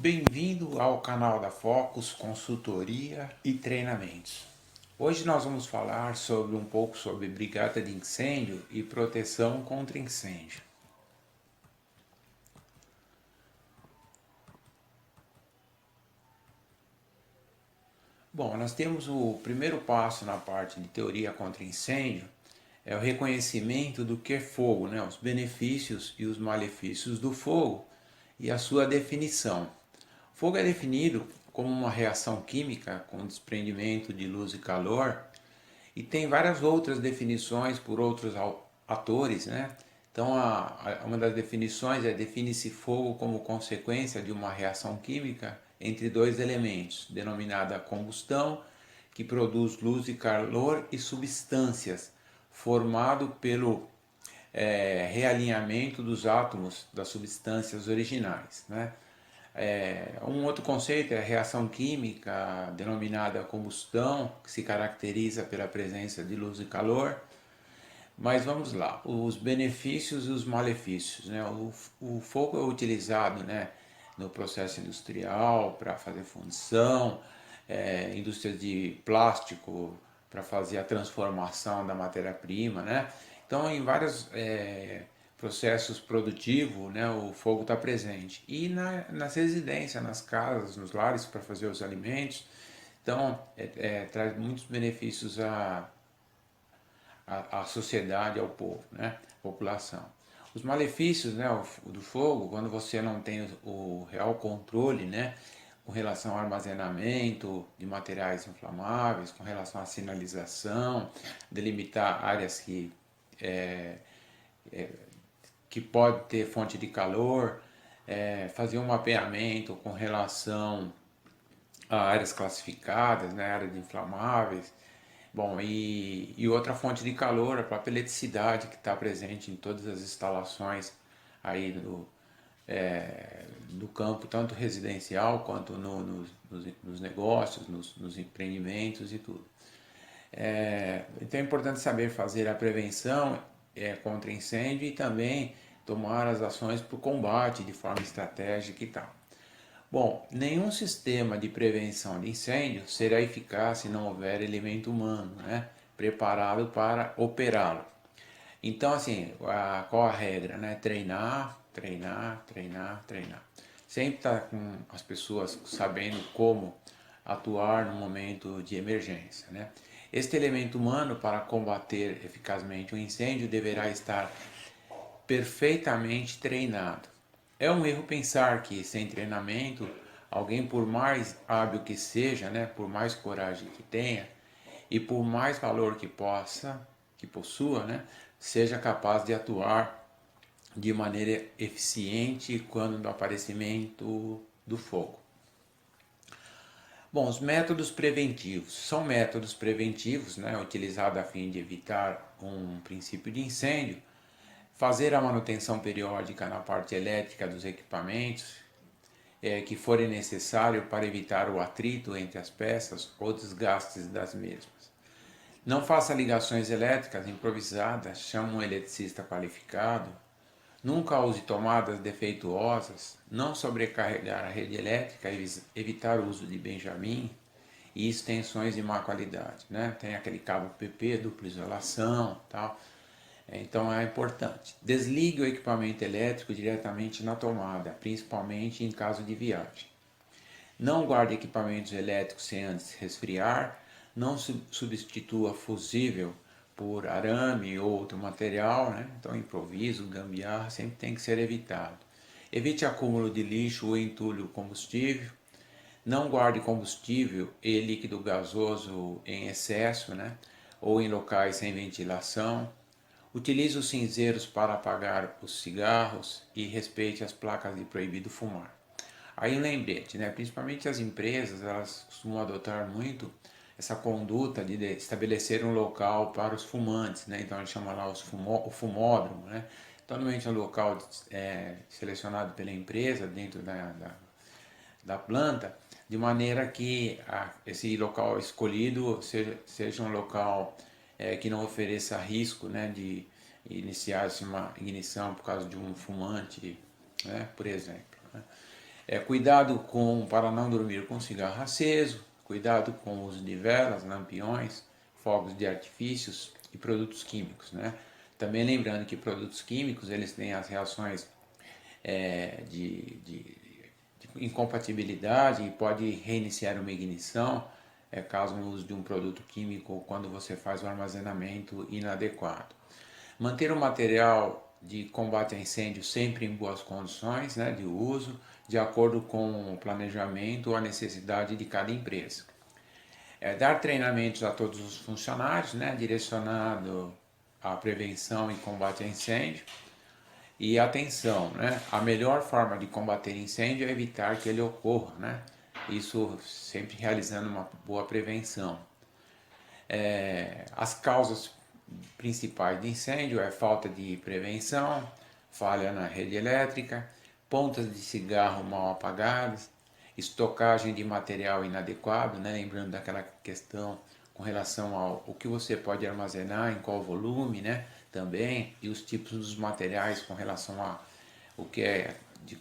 Bem-vindo ao canal da Focus Consultoria e Treinamentos. Hoje nós vamos falar sobre um pouco sobre brigada de incêndio e proteção contra incêndio. Bom, nós temos o primeiro passo na parte de teoria contra incêndio, é o reconhecimento do que é fogo, né? Os benefícios e os malefícios do fogo e a sua definição. Fogo é definido como uma reação química com desprendimento de luz e calor e tem várias outras definições por outros atores, né? Então, uma das definições define-se fogo como consequência de uma reação química entre dois elementos, denominada combustão, que produz luz e calor, e substâncias, formado pelo realinhamento dos átomos das substâncias originais, né? Um outro conceito é a reação química, denominada combustão, que se caracteriza pela presença de luz e calor. Mas vamos lá, os benefícios e os malefícios, né? O fogo é utilizado, né, no processo industrial para fazer fundição, indústrias de plástico para fazer a transformação da matéria-prima, né? Então, em vários processos produtivos, né, o fogo está presente. E nas residências, nas casas, nos lares para fazer os alimentos. Então, traz muitos benefícios à sociedade, ao povo, né? À população. Os malefícios, né, do fogo, quando você não tem o real controle, né, com relação ao armazenamento de materiais inflamáveis, com relação à sinalização, delimitar áreas que pode ter fonte de calor, fazer um mapeamento com relação a áreas classificadas, né, área de inflamáveis. Bom, e outra fonte de calor, a própria eletricidade que está presente em todas as instalações aí do campo, tanto residencial quanto nos negócios, nos empreendimentos e tudo. Então é importante saber fazer a prevenção contra incêndio e também tomar as ações para o combate de forma estratégica e tal. Bom, nenhum sistema de prevenção de incêndio será eficaz se não houver elemento humano, né, preparado para operá-lo. Então, assim, qual a regra, né? Treinar, treinar, treinar, treinar. Sempre estar com as pessoas sabendo como atuar no momento de emergência, né? Este elemento humano, para combater eficazmente o incêndio, deverá estar perfeitamente treinado. É um erro pensar que sem treinamento, alguém por mais hábil que seja, né, por mais coragem que tenha e por mais valor que possua, né, seja capaz de atuar de maneira eficiente quando no aparecimento do fogo. Bom, os métodos preventivos. São métodos preventivos, né, utilizados a fim de evitar um princípio de incêndio, fazer a manutenção periódica na parte elétrica dos equipamentos que forem necessário para evitar o atrito entre as peças ou desgastes das mesmas. Não faça ligações elétricas improvisadas, chame um eletricista qualificado. Nunca use tomadas defeituosas, não sobrecarregar a rede elétrica, evitar o uso de benjamin e extensões de má qualidade, né? Tem aquele cabo PP, dupla isolação, tal. Então é importante. Desligue o equipamento elétrico diretamente na tomada, principalmente em caso de viagem. Não guarde equipamentos elétricos sem antes resfriar. Não substitua fusível por arame ou outro material, né? Então improviso, gambiarra sempre tem que ser evitado. Evite acúmulo de lixo ou entulho combustível. Não guarde combustível e líquido gasoso em excesso, né? Ou em locais sem ventilação. Utilize os cinzeiros para apagar os cigarros e respeite as placas de proibido fumar. Aí um lembrete, né? Principalmente as empresas, elas costumam adotar muito essa conduta de estabelecer um local para os fumantes, né? Então a gente chama lá o fumódromo, né? Então normalmente é um local selecionado pela empresa dentro da planta, de maneira que esse local escolhido seja um local que não ofereça risco, né, de iniciar uma ignição por causa de um fumante, né, por exemplo, né? Cuidado para não dormir com cigarro aceso, cuidado com o uso de velas, lampiões, fogos de artifícios e produtos químicos, né? Também lembrando que produtos químicos eles têm as reações de incompatibilidade e pode reiniciar uma ignição caso no uso de um produto químico quando você faz o armazenamento inadequado. Manter o material de combate a incêndio sempre em boas condições, né, de uso, de acordo com o planejamento ou a necessidade de cada empresa. Dar treinamentos a todos os funcionários, né, direcionado à prevenção e combate a incêndio. E atenção, né, a melhor forma de combater incêndio é evitar que ele ocorra, né? Isso sempre realizando uma boa prevenção. As causas principais de incêndio é falta de prevenção, falha na rede elétrica, pontas de cigarro mal apagadas, estocagem de material inadequado, né? Lembrando daquela questão com relação ao o que você pode armazenar, em qual volume, né? Também, e os tipos dos materiais com relação a o que é de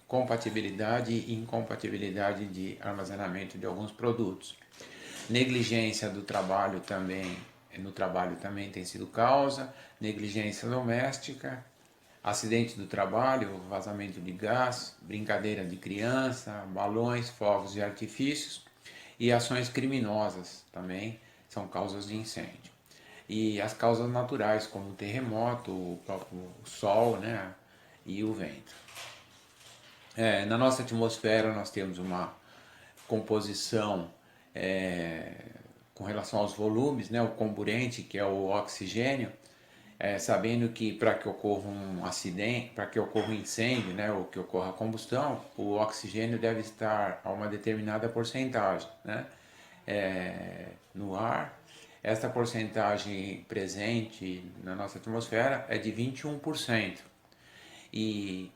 compatibilidade e incompatibilidade de armazenamento de alguns produtos. Negligência do trabalho também, no trabalho também tem sido causa, negligência doméstica, acidente do trabalho, vazamento de gás, brincadeira de criança, balões, fogos de artifícios e ações criminosas também são causas de incêndio. E as causas naturais, como o terremoto, o próprio sol, né, e o vento. Na nossa atmosfera nós temos uma composição com relação aos volumes, né, o comburente, que é o oxigênio, sabendo que para que ocorra um acidente, para que ocorra um incêndio, né, ou que ocorra a combustão, o oxigênio deve estar a uma determinada porcentagem, né, no ar. Esta porcentagem presente na nossa atmosfera é de 21%. E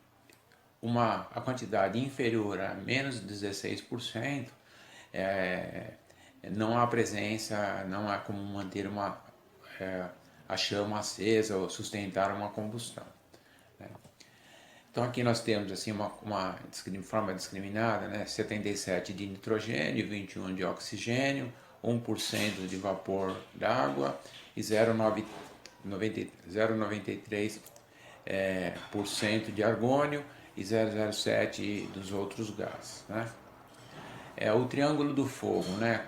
a quantidade inferior a menos de 16%, não há presença, não há como manter a chama acesa ou sustentar uma combustão. Né? Então aqui nós temos assim uma forma discriminada, né? 77 de nitrogênio, 21 de oxigênio, 1% de vapor d'água e 0,93% por cento de argônio e 0,07 dos outros gases. Né? O triângulo do fogo, né?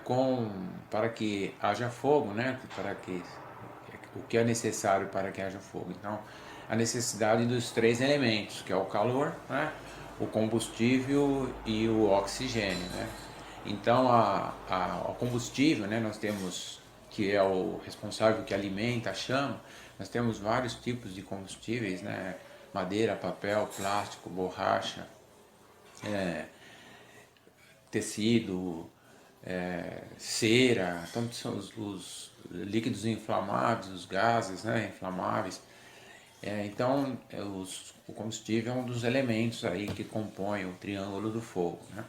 Para que haja fogo, né? O que é necessário para que haja fogo. Então, a necessidade dos três elementos, que é o calor, né? O combustível e o oxigênio. Né? Então, o combustível, né? Nós temos, que é o responsável que alimenta a chama, nós temos vários tipos de combustíveis, né? Madeira, papel, plástico, borracha, tecido, cera, tanto são os líquidos inflamáveis, os gases, né, inflamáveis. Então, o combustível é um dos elementos aí que compõem o triângulo do fogo. Né?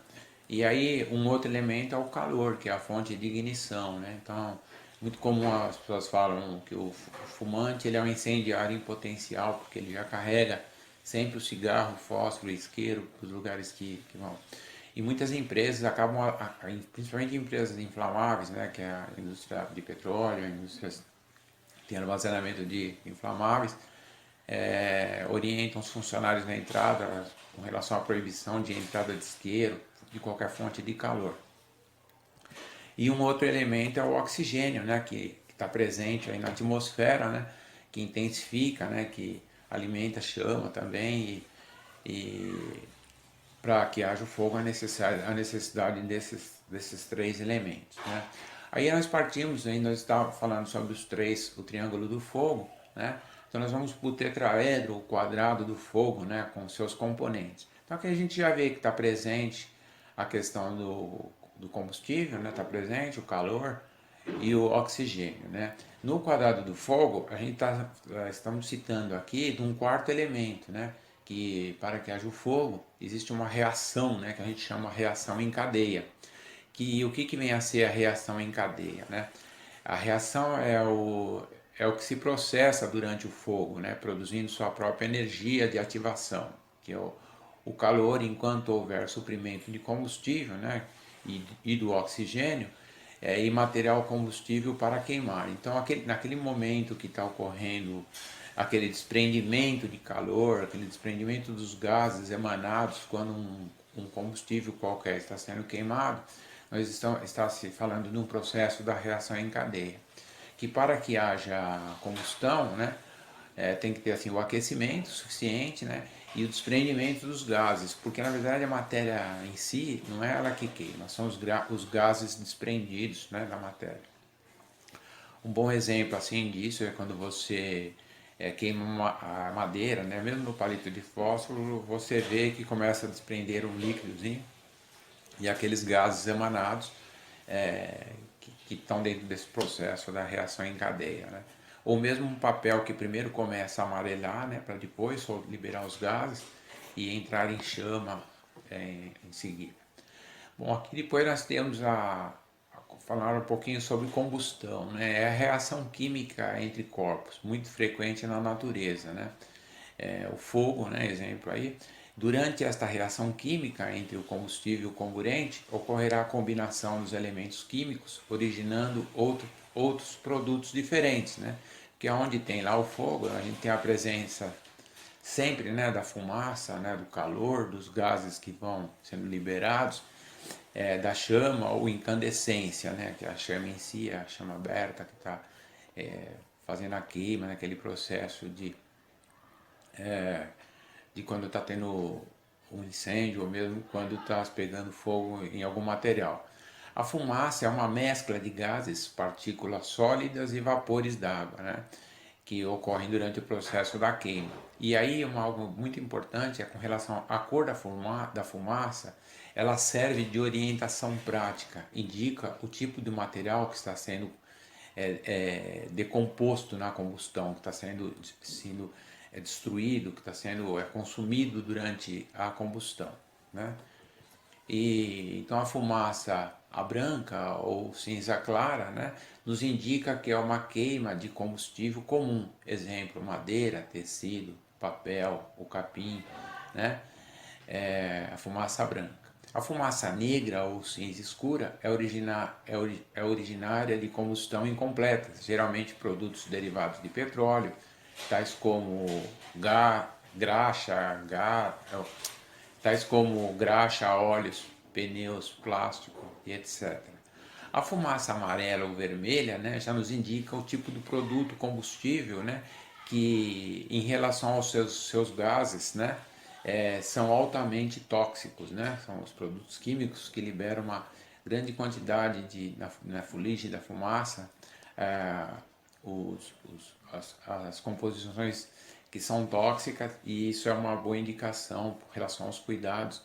E aí, um outro elemento é o calor, que é a fonte de ignição. Né? Então, muito comum as pessoas falam que o fumante ele é um incendiário em potencial, porque ele já carrega sempre o cigarro, o fósforo, o isqueiro para os lugares que vão. E muitas empresas acabam, principalmente empresas inflamáveis, né, que é a indústria de petróleo, a indústria que tem armazenamento de inflamáveis, orientam os funcionários na entrada com relação à proibição de entrada de isqueiro, de qualquer fonte de calor. E um outro elemento é o oxigênio, né, que está presente aí na atmosfera, né, que intensifica, né, que alimenta a chama também e para que haja o fogo a necessidade desses três elementos. Né? Aí nós partimos, aí nós estávamos falando sobre o triângulo do fogo, né? Então nós vamos para o tetraedro, o quadrado do fogo, né? Com seus componentes. Então aqui a gente já vê que está presente a questão do combustível, né? Está presente o calor e o oxigênio. Né? No quadrado do fogo, a gente estamos citando aqui de um quarto elemento, né? Que para que haja o fogo, existe uma reação, né, que a gente chama reação em cadeia. O que vem a ser a reação em cadeia? Né? A reação é o que se processa durante o fogo, né, produzindo sua própria energia de ativação, que é o calor enquanto houver suprimento de combustível, né, e do oxigênio, e material combustível para queimar. Então, naquele momento que está ocorrendo aquele desprendimento de calor, aquele desprendimento dos gases emanados quando um combustível qualquer está sendo queimado, nós está se falando de um processo da reação em cadeia, que para que haja combustão, né, tem que ter assim, o aquecimento suficiente, né, e o desprendimento dos gases, porque na verdade a matéria em si não é ela que queima, são os gases desprendidos, né, da matéria. Um bom exemplo assim disso é quando você queima a madeira, né, mesmo no palito de fósforo, você vê que começa a desprender um líquidozinho e aqueles gases emanados que estão dentro desse processo da reação em cadeia, né? Ou mesmo um papel que primeiro começa a amarelar, né, para depois só liberar os gases e entrar em chama em seguida. Bom, aqui depois nós temos falar um pouquinho sobre combustão, né? É a reação química entre corpos, muito frequente na natureza, né? O fogo, né, exemplo aí. Durante esta reação química entre o combustível e o comburente, ocorrerá a combinação dos elementos químicos, originando outros produtos diferentes, né? Porque onde tem lá o fogo, a gente tem a presença sempre, né, da fumaça, né, do calor, dos gases que vão sendo liberados, da chama ou incandescência, né, que é a chama em si, a chama aberta que está fazendo a queima, naquele processo de quando está tendo um incêndio ou mesmo quando está pegando fogo em algum material. A fumaça é uma mescla de gases, partículas sólidas e vapores d'água, né, que ocorrem durante o processo da queima. E aí algo muito importante é com relação à cor da fumaça, ela serve de orientação prática, indica o tipo de material que está sendo decomposto na combustão, que está sendo destruído, que está sendo consumido durante a combustão, né? E então a fumaça, a branca ou cinza clara, né, nos indica que é uma queima de combustível comum, exemplo, madeira, tecido, papel, o capim, né? A fumaça branca. A fumaça negra ou cinza escura é originária de combustão incompleta, geralmente produtos derivados de petróleo, tais como graxa, óleos, pneus, plástico e etc. A fumaça amarela ou vermelha, né, já nos indica o tipo do produto combustível, né, que em relação aos seus gases, né, são altamente tóxicos, né, são os produtos químicos que liberam uma grande quantidade na fuligem da fumaça, as composições que são tóxicas, e isso é uma boa indicação com relação aos cuidados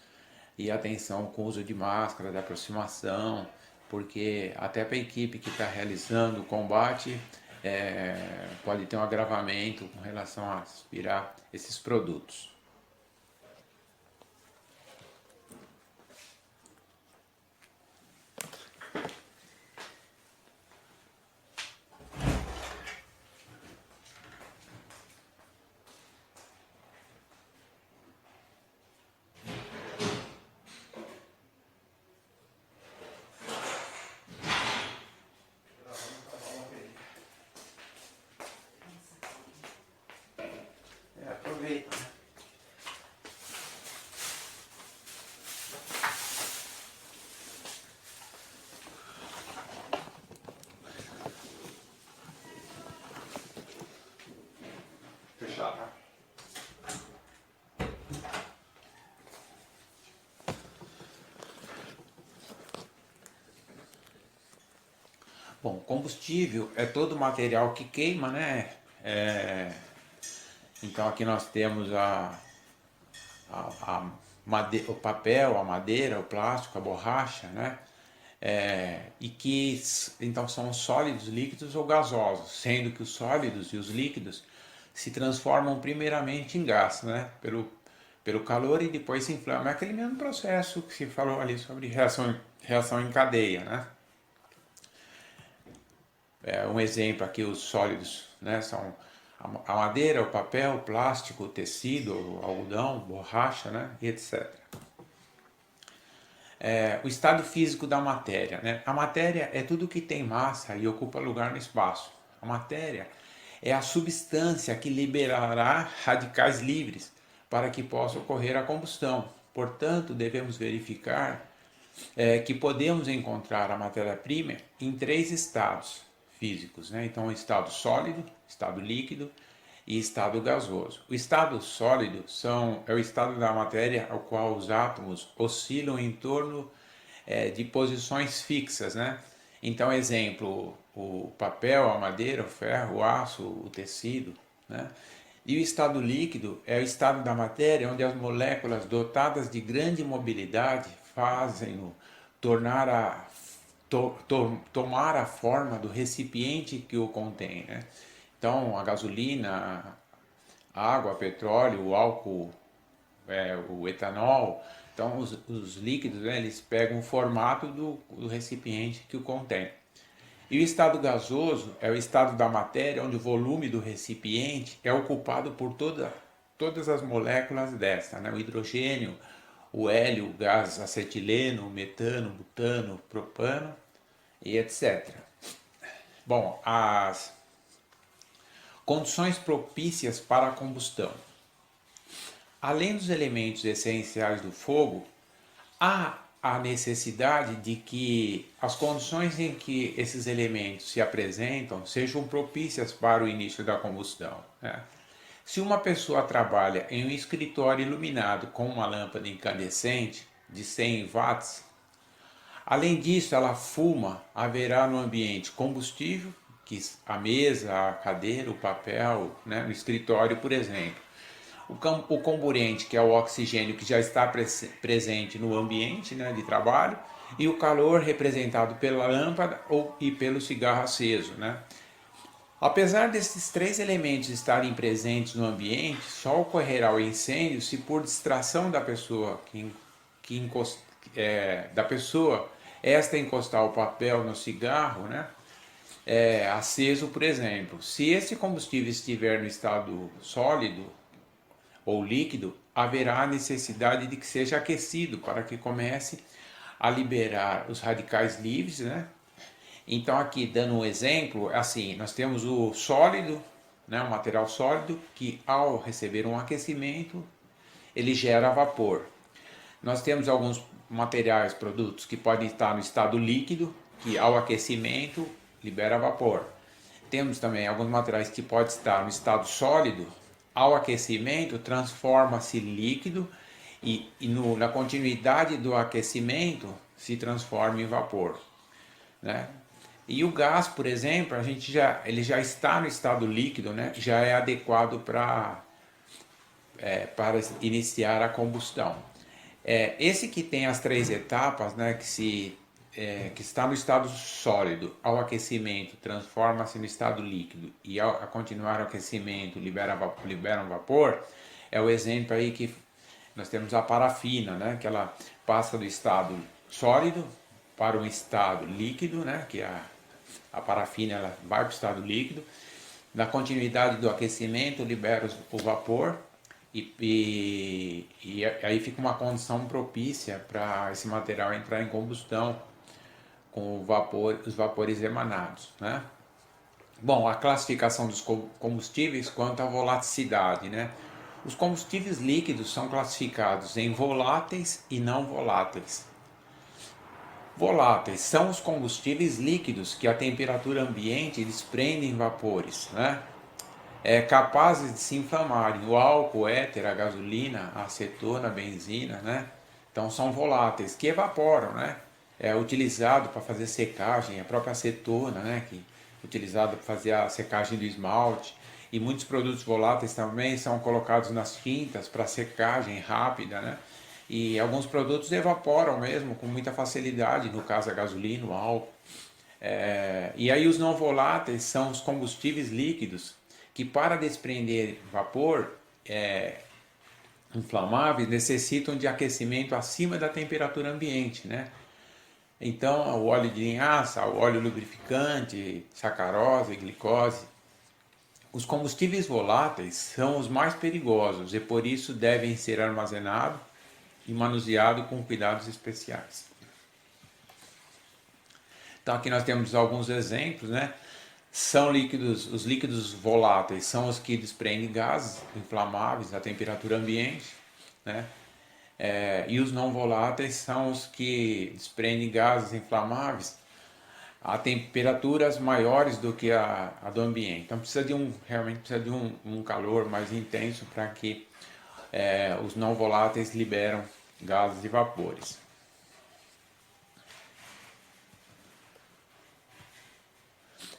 e atenção com o uso de máscara, de aproximação, porque até para a equipe que está realizando o combate pode ter um agravamento com relação a aspirar esses produtos. Aproveita. Fechado. Bom, combustível é todo material que queima, né? Então aqui nós temos o papel, a madeira, o plástico, a borracha, né? E que então são sólidos, líquidos ou gasosos, sendo que os sólidos e os líquidos se transformam primeiramente em gás, né? Pelo calor e depois se inflamam. É aquele mesmo processo que se falou ali sobre reação em cadeia, né? Um exemplo aqui, os sólidos, né? São A madeira, o papel, o plástico, o tecido, o algodão, borracha, né? E etc. O estado físico da matéria, né? A matéria é tudo que tem massa e ocupa lugar no espaço. A matéria é a substância que liberará radicais livres para que possa ocorrer a combustão. Portanto, devemos verificar que podemos encontrar a matéria-prima em três estados físicos, né? Então, estado sólido, estado líquido e estado gasoso. O estado sólido é o estado da matéria ao qual os átomos oscilam em torno de posições fixas, né? Então, exemplo, o papel, a madeira, o ferro, o aço, o tecido, né? E o estado líquido é o estado da matéria onde as moléculas dotadas de grande mobilidade fazem-no tornar tomar a forma do recipiente que o contém, né? Então, a gasolina, a água, petróleo, o álcool, o etanol. Então, os líquidos, né, eles pegam o formato do recipiente que o contém. E o estado gasoso é o estado da matéria onde o volume do recipiente é ocupado por todas as moléculas desta, né? O hidrogênio, o hélio, o gás acetileno, o metano, o butano, o propano e etc. Bom, as condições propícias para a combustão. Além dos elementos essenciais do fogo, há a necessidade de que as condições em que esses elementos se apresentam sejam propícias para o início da combustão, né? Se uma pessoa trabalha em um escritório iluminado com uma lâmpada incandescente de 100 watts, além disso ela fuma, haverá no ambiente combustível, que a mesa, a cadeira, o papel, né, no escritório, por exemplo. O comburente, que é o oxigênio que já está presente no ambiente, né, de trabalho, e o calor representado pela lâmpada e pelo cigarro aceso, né? Apesar desses três elementos estarem presentes no ambiente, só ocorrerá o incêndio se por distração da pessoa da pessoa esta encostar o papel no cigarro, né? Aceso, por exemplo. Se esse combustível estiver no estado sólido ou líquido, haverá a necessidade de que seja aquecido para que comece a liberar os radicais livres, né? Então aqui dando um exemplo, assim, nós temos o sólido, né, o material sólido que ao receber um aquecimento, ele gera vapor. Nós temos alguns materiais, produtos que podem estar no estado líquido, que ao aquecimento libera vapor. Temos também alguns materiais que podem estar no estado sólido, ao aquecimento transforma-se líquido e na continuidade do aquecimento se transforma em vapor, né? E o gás, por exemplo, ele já está no estado líquido, né? Já é adequado para iniciar a combustão. Esse que tem as três etapas, né? Que está no estado sólido, ao aquecimento transforma-se no estado líquido e ao continuar o aquecimento libera um vapor, é o exemplo aí que nós temos a parafina, né? Que ela passa do estado sólido para um estado líquido, né? Que a parafina ela vai para o estado líquido. Na continuidade do aquecimento, libera o vapor e aí fica uma condição propícia para esse material entrar em combustão com os vapores emanados, né? Bom, a classificação dos combustíveis quanto à volaticidade, né? Os combustíveis líquidos são classificados em voláteis e não voláteis. Voláteis são os combustíveis líquidos que a temperatura ambiente desprendem vapores, né? Capazes de se inflamarem. O álcool, o éter, a gasolina, a acetona, a benzina, né? Então são voláteis que evaporam, né? É utilizado para fazer secagem, a própria acetona, né? Que é utilizado para fazer a secagem do esmalte. E muitos produtos voláteis também são colocados nas tintas para secagem rápida, né? E alguns produtos evaporam mesmo com muita facilidade, no caso a gasolina, o álcool. E aí os não voláteis são os combustíveis líquidos que para desprender vapor inflamáveis necessitam de aquecimento acima da temperatura ambiente, né? Então o óleo de linhaça, o óleo lubrificante, sacarose, glicose, Os combustíveis voláteis são os mais perigosos e por isso devem ser armazenados e manuseados com cuidados especiais. Então aqui nós temos alguns exemplos, né? São líquidos, os líquidos voláteis são os que desprendem gases inflamáveis à temperatura ambiente, né? E os não voláteis são os que desprendem gases inflamáveis a temperaturas maiores do que a do ambiente. Então realmente precisa de um calor mais intenso para que os não voláteis liberam gases e vapores.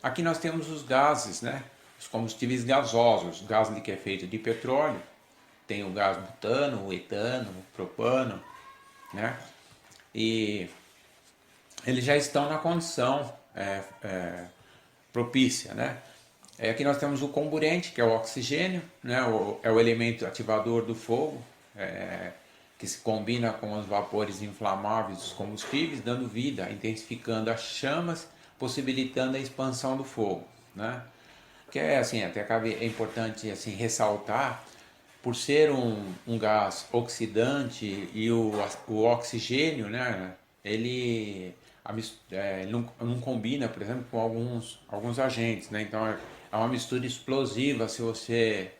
Aqui nós temos os gases, né? Os combustíveis gasosos, gás que é feito de petróleo, tem o gás butano, o etano, o propano, né? E eles já estão na condição propícia, né? Aqui nós temos o comburente, que é o oxigênio, né? É o elemento ativador do fogo, que se combina com os vapores inflamáveis dos combustíveis, dando vida, intensificando as chamas, possibilitando a expansão do fogo, né? Que é assim, até é importante assim ressaltar, por ser um gás oxidante e o oxigênio, né? Ele não combina, por exemplo, com alguns agentes, né? Então é uma mistura explosiva se você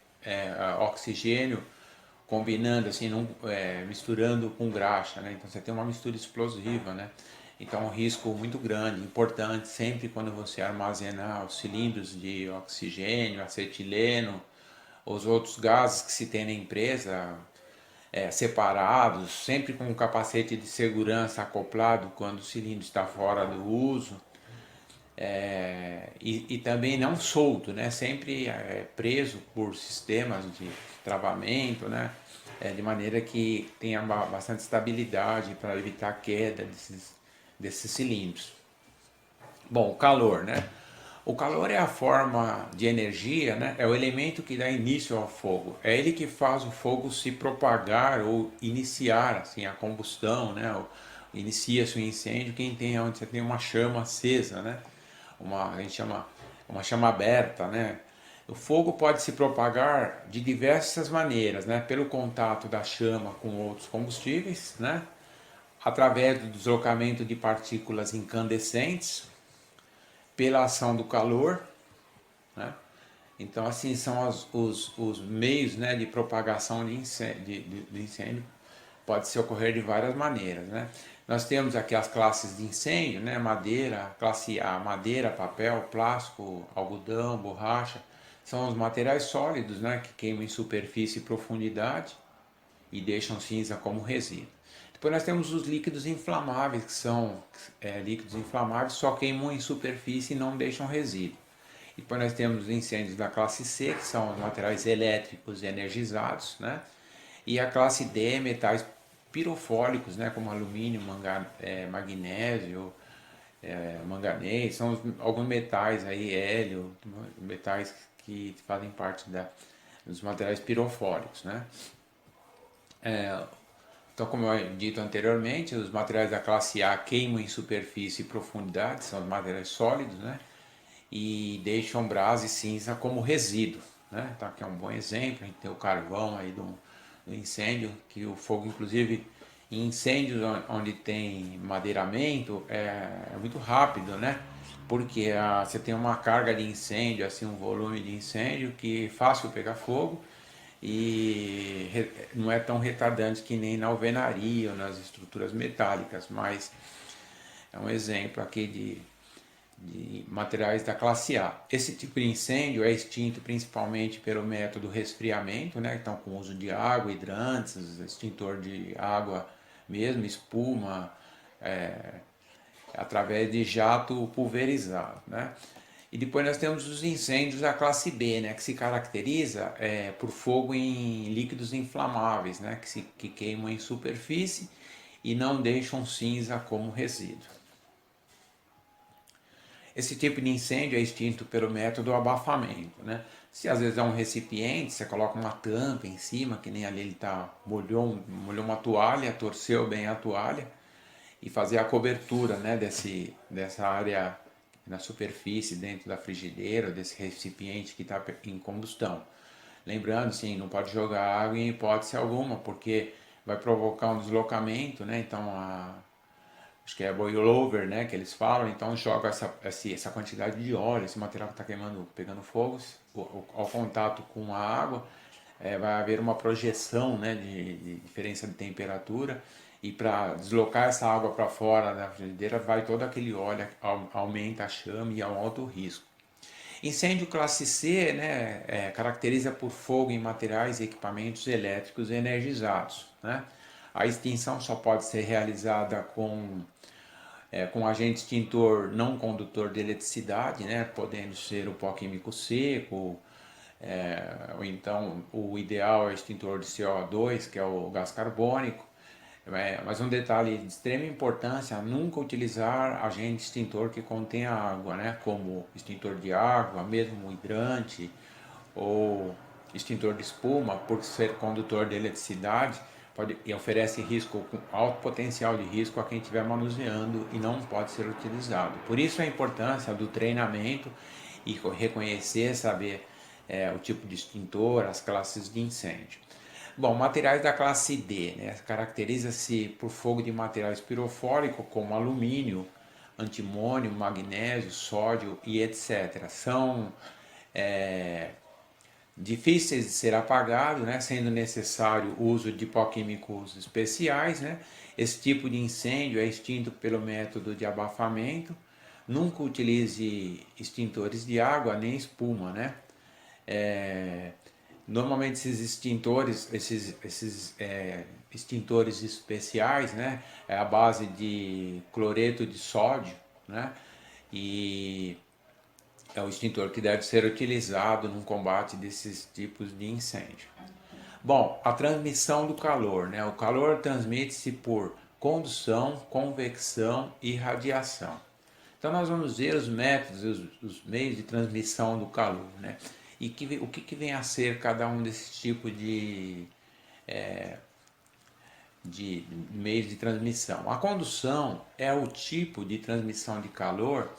oxigênio combinando assim, misturando com graxa, né? Então você tem uma mistura explosiva, né? Então é um risco muito grande, importante sempre quando você armazenar os cilindros de oxigênio, acetileno, os outros gases que se tem na empresa, separados, sempre com um capacete de segurança acoplado quando o cilindro está fora do uso, e também não solto, né? Sempre preso por sistemas de travamento, né? De maneira que tenha bastante estabilidade para evitar a queda desses cilindros. Bom, o calor, né? O calor é a forma de energia, né? É o elemento que dá início ao fogo. É ele que faz o fogo se propagar ou iniciar assim, a combustão, né? Inicia-se o incêndio onde você tem uma chama acesa, né? A gente chama uma chama aberta, né? O fogo pode se propagar de diversas maneiras, né? Pelo contato da chama com outros combustíveis, né? Através do deslocamento de partículas incandescentes, pela ação do calor, né? Então, assim, são os meios, né, de propagação de incêndio. Pode se ocorrer de várias maneiras, né? Nós temos aqui as classes de incêndio, né? Madeira, classe A, madeira, papel, plástico, algodão, borracha. São os materiais sólidos, né, que queimam em superfície e profundidade e deixam cinza como resíduo. Depois nós temos os líquidos inflamáveis, que são líquidos inflamáveis, só queimam em superfície e não deixam resíduo. E depois nós temos os incêndios da classe C, que são os materiais elétricos energizados, né? E a classe D, metais pirofólicos, né? Como alumínio, magnésio, manganês, são alguns metais aí, hélio, metais que fazem parte dos materiais pirofólicos, né? Então, como eu dito anteriormente, os materiais da classe A queimam em superfície e profundidade, são os materiais sólidos, né? E deixam brasa e cinza como resíduo, né? Então, aqui é um bom exemplo, a gente tem o carvão aí do incêndio, que o fogo, inclusive, em incêndios onde tem madeiramento, é muito rápido, né? Porque você tem uma carga de incêndio, assim, um volume de incêndio que é fácil pegar fogo e não é tão retardante que nem na alvenaria ou nas estruturas metálicas, mas é um exemplo aqui de materiais da classe A. Esse tipo de incêndio é extinto principalmente pelo método resfriamento, né? Então, com o uso de água, hidrantes, extintor de água mesmo, espuma, através de jato pulverizado, né? E depois nós temos os incêndios da classe B, né, que se caracteriza por fogo em líquidos inflamáveis, né, que queimam em superfície e não deixam cinza como resíduo. Esse tipo de incêndio é extinto pelo método abafamento, né? Se às vezes é um recipiente, você coloca uma tampa em cima, que nem ali ele molhou uma toalha, torceu bem a toalha e fazer a cobertura, né, dessa área na superfície dentro da frigideira, desse recipiente que está em combustão. Lembrando, sim, não pode jogar água em hipótese alguma, porque vai provocar um deslocamento, né? Então, acho que é boilover, né, que eles falam, então joga essa quantidade de óleo, esse material que está queimando, pegando fogo, ao contato com a água, vai haver uma projeção, né, de diferença de temperatura, e para deslocar essa água para fora da frigideira, vai todo aquele óleo, aumenta a chama e é um alto risco. Incêndio classe C, né, caracteriza por fogo em materiais e equipamentos elétricos energizados, né? A extinção só pode ser realizada com agente extintor não condutor de eletricidade, né, podendo ser o pó químico seco, ou então o ideal é o extintor de CO2, que é o gás carbônico. Mas um detalhe de extrema importância, nunca utilizar agente extintor que contenha água, né, como extintor de água, mesmo hidrante ou extintor de espuma, por ser condutor de eletricidade, e oferece risco, alto potencial de risco a quem estiver manuseando e não pode ser utilizado. Por isso a importância do treinamento e reconhecer, saber o tipo de extintor, as classes de incêndio. Bom, materiais da classe D, né? Caracteriza-se por fogo de materiais pirofórico como alumínio, antimônio, magnésio, sódio e etc. São difíceis de ser apagados, né, sendo necessário o uso de pó químicos especiais, né. Esse tipo de incêndio é extinto pelo método de abafamento. Nunca utilize extintores de água nem espuma, né. Normalmente esses extintores, extintores especiais, né, é a base de cloreto de sódio, né, e é o extintor que deve ser utilizado no combate desses tipos de incêndio. Bom, a transmissão do calor, né? O calor transmite-se por condução, convecção e radiação. Então nós vamos ver os métodos, os meios de transmissão do calor, né? E o que vem a ser cada um desses tipos de meios de transmissão. A condução é o tipo de transmissão de calor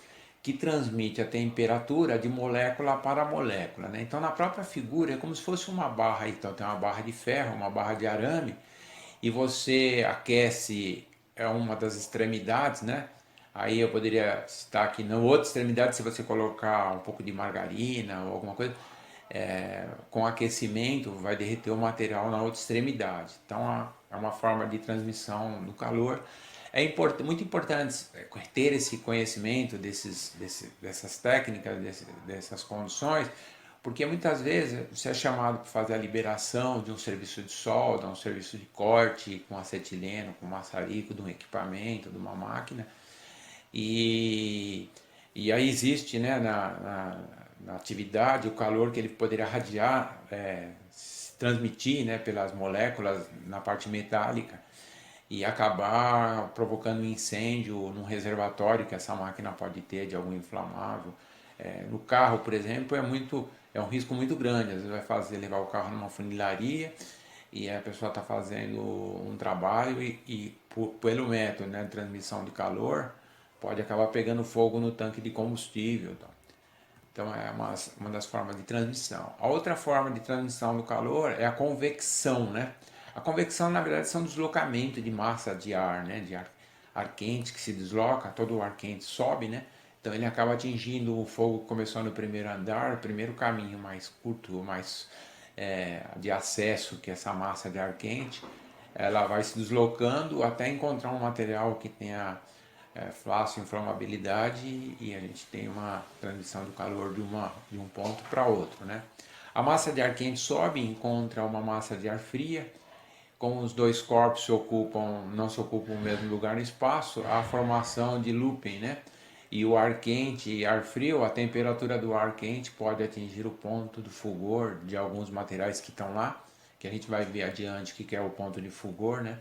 que transmite a temperatura de molécula para molécula, né? Então na própria figura é como se fosse uma barra, então tem uma barra de ferro, uma barra de arame, e você aquece uma das extremidades, né? Aí eu poderia citar aqui na outra extremidade, se você colocar um pouco de margarina ou alguma coisa, com aquecimento vai derreter o material na outra extremidade. Então é uma forma de transmissão do calor. Muito importante ter esse conhecimento dessas técnicas, dessas condições, porque muitas vezes você é chamado para fazer a liberação de um serviço de solda, um serviço de corte com acetileno, com maçarico, de um equipamento, de uma máquina, e aí existe, né, na atividade o calor que ele poderia radiar, se transmitir, né, pelas moléculas na parte metálica e acabar provocando um incêndio num reservatório que essa máquina pode ter de algum inflamável. No carro, por exemplo, é um risco muito grande. Às vezes vai levar o carro numa funilaria e a pessoa está fazendo um trabalho pelo método, né, de transmissão de calor, pode acabar pegando fogo no tanque de combustível. Então é uma das formas de transmissão. A outra forma de transmissão do calor é a convecção, né? A convecção, na verdade, são deslocamento de massa de ar, né? De ar quente que se desloca, todo o ar quente sobe, né? Então ele acaba atingindo o fogo que começou no primeiro andar, o primeiro caminho mais curto, mais de acesso, que é essa massa de ar quente, ela vai se deslocando até encontrar um material que tenha fácil inflamabilidade e a gente tem uma transmissão do calor de um ponto para outro, né? A massa de ar quente sobe e encontra uma massa de ar fria. Como os dois corpos não se ocupam no mesmo lugar no espaço, há a formação de looping, né? E o ar quente e ar frio, a temperatura do ar quente pode atingir o ponto do fulgor de alguns materiais que estão lá, que a gente vai ver adiante o que é o ponto de fulgor, né?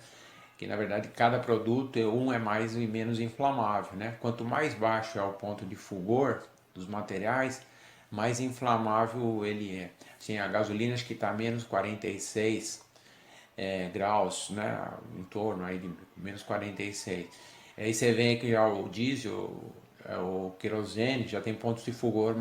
Que na verdade cada produto é mais e menos inflamável, né? Quanto mais baixo é o ponto de fulgor dos materiais, mais inflamável ele é. Assim, a gasolina acho que está a menos 46 graus, né? Em torno aí de menos 46. Aí você vem aqui já o diesel, o querosene já tem pontos de fulgor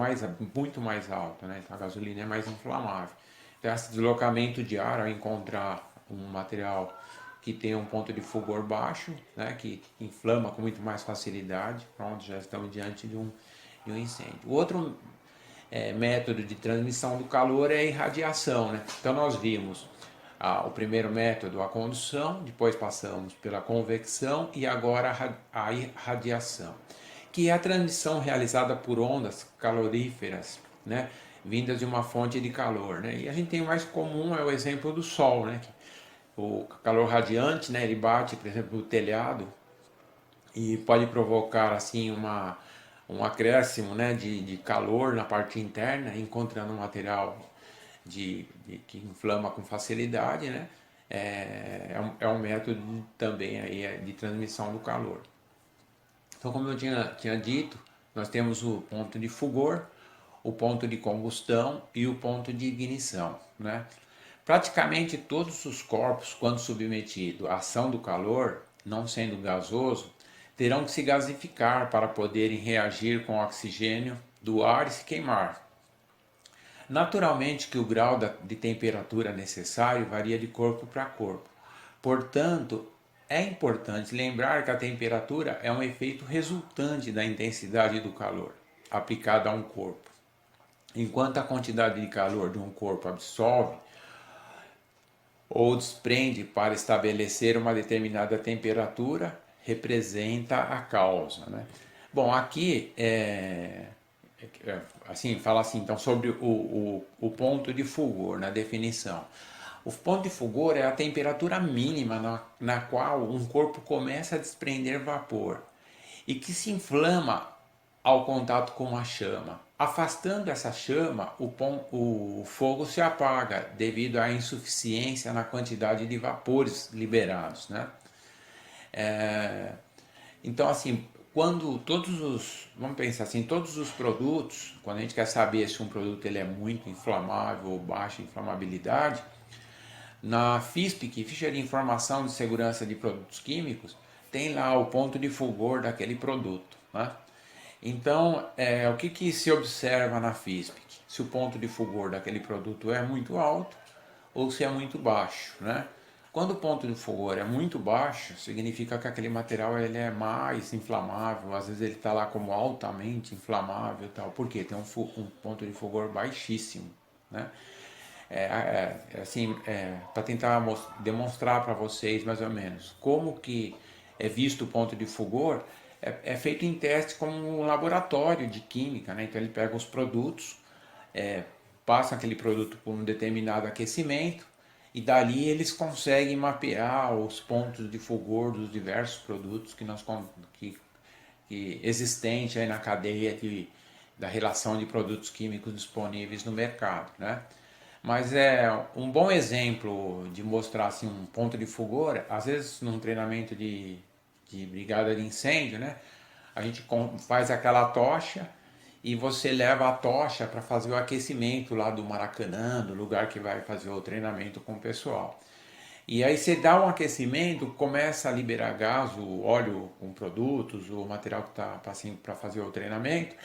muito mais alto, né? Então a gasolina é mais inflamável. Então esse deslocamento de ar, ao encontrar um material que tem um ponto de fulgor baixo, né? Que inflama com muito mais facilidade, pronto, já estamos diante de um incêndio. O outro método de transmissão do calor é a irradiação, né? Então nós vimos o primeiro método, a condução, depois passamos pela convecção e agora a irradiação, que é a transmissão realizada por ondas caloríferas, né, vindas de uma fonte de calor, né? E a gente tem o mais comum é o exemplo do Sol, né? O calor radiante, né, ele bate, por exemplo, no telhado e pode provocar assim um acréscimo, né, de calor na parte interna, encontrando um material que inflama com facilidade, né? É um método também aí de transmissão do calor. Então, como eu tinha dito, nós temos o ponto de fulgor, o ponto de combustão e o ponto de ignição, né? Praticamente todos os corpos, quando submetidos à ação do calor, não sendo gasoso, terão que se gasificar para poderem reagir com o oxigênio do ar e se queimar. Naturalmente que o grau de temperatura necessário varia de corpo para corpo. Portanto, é importante lembrar que a temperatura é um efeito resultante da intensidade do calor aplicado a um corpo. Enquanto a quantidade de calor de um corpo absorve ou desprende para estabelecer uma determinada temperatura, representa a causa, né? Bom, aqui assim, fala assim, então, sobre o ponto de fulgor, na definição. O ponto de fulgor é a temperatura mínima na qual um corpo começa a desprender vapor e que se inflama ao contato com a chama. Afastando essa chama, o fogo se apaga devido à insuficiência na quantidade de vapores liberados, né? Então, assim, vamos pensar assim, todos os produtos, quando a gente quer saber se um produto ele é muito inflamável ou baixa inflamabilidade, na FISP, Ficha de Informação de Segurança de Produtos Químicos, tem lá o ponto de fulgor daquele produto, né? Então, o que se observa na FISP? Se o ponto de fulgor daquele produto é muito alto ou se é muito baixo, né? Quando o ponto de fulgor é muito baixo, significa que aquele material ele é mais inflamável, às vezes ele está lá como altamente inflamável e tal. Por quê? Tem um ponto de fulgor baixíssimo, né? Assim, para tentar demonstrar para vocês mais ou menos como que é visto o ponto de fulgor, é feito em teste como um laboratório de química, né? Então ele pega os produtos, passa aquele produto por um determinado aquecimento e dali eles conseguem mapear os pontos de fulgor dos diversos produtos que existente aí na cadeia da relação de produtos químicos disponíveis no mercado, né? Mas é um bom exemplo de mostrar assim, um ponto de fulgor, às vezes num treinamento de brigada de incêndio, né? A gente faz aquela tocha e você leva a tocha para fazer o aquecimento lá do Maracanã, do lugar que vai fazer o treinamento com o pessoal. E aí você dá um aquecimento, começa a liberar gás, o óleo com produtos, o material que está para fazer o treinamento.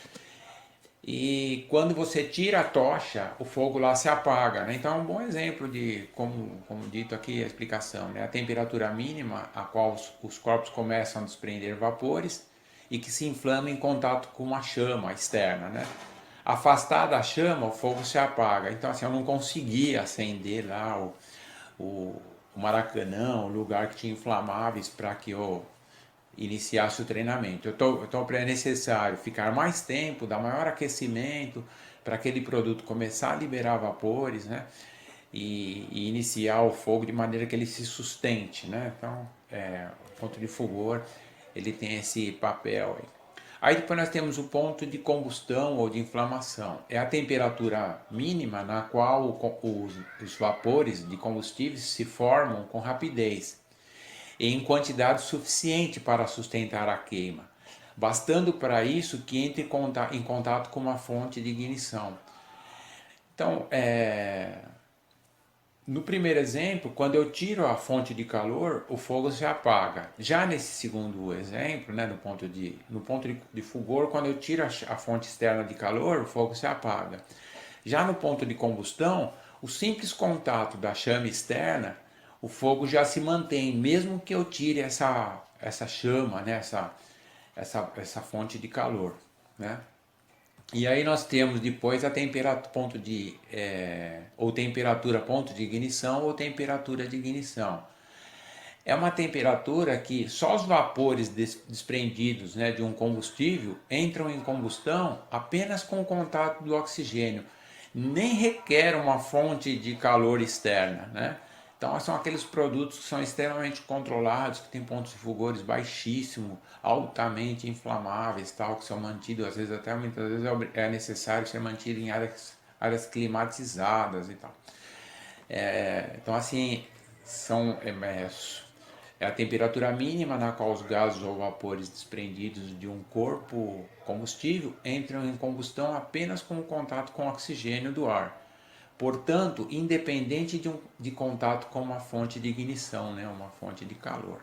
E quando você tira a tocha, o fogo lá se apaga, né? Então é um bom exemplo de, como dito aqui a explicação, né? A temperatura mínima a qual os corpos começam a desprender vapores e que se inflama em contato com uma chama externa, né? Afastada a chama, o fogo se apaga. Então assim, eu não conseguia acender lá o Maracanã, o lugar que tinha inflamáveis para que eu iniciasse o treinamento. Então é necessário ficar mais tempo, dar maior aquecimento para aquele produto começar a liberar vapores, né? E iniciar o fogo de maneira que ele se sustente, né? Então, o ponto de fulgor ele tem esse papel aí. Aí depois nós temos o ponto de combustão ou de inflamação. É a temperatura mínima na qual os vapores de combustíveis se formam com rapidez em quantidade suficiente para sustentar a queima, bastando para isso que entre em contato com uma fonte de ignição. Então, No primeiro exemplo, quando eu tiro a fonte de calor, o fogo se apaga. Já nesse segundo exemplo, né, no ponto de fulgor, quando eu tiro a fonte externa de calor, o fogo se apaga. Já no ponto de combustão, o simples contato da chama externa, o fogo já se mantém, mesmo que eu tire essa chama, né, essa fonte de calor, né? E aí nós temos depois a temperatura ponto de ou temperatura ponto de ignição ou temperatura de ignição. É uma temperatura que só os vapores desprendidos, né, de um combustível entram em combustão apenas com o contato do oxigênio. Nem requer uma fonte de calor externa, né? Então são aqueles produtos que são extremamente controlados, que têm pontos de fulgores baixíssimos, altamente inflamáveis, tal, que são mantidos, às vezes até muitas vezes é necessário ser mantido em áreas climatizadas e tal. Então assim, são é a temperatura mínima na qual os gases ou vapores desprendidos de um corpo combustível entram em combustão apenas com o contato com o oxigênio do ar. Portanto, independente de contato com uma fonte de ignição, né, uma fonte de calor.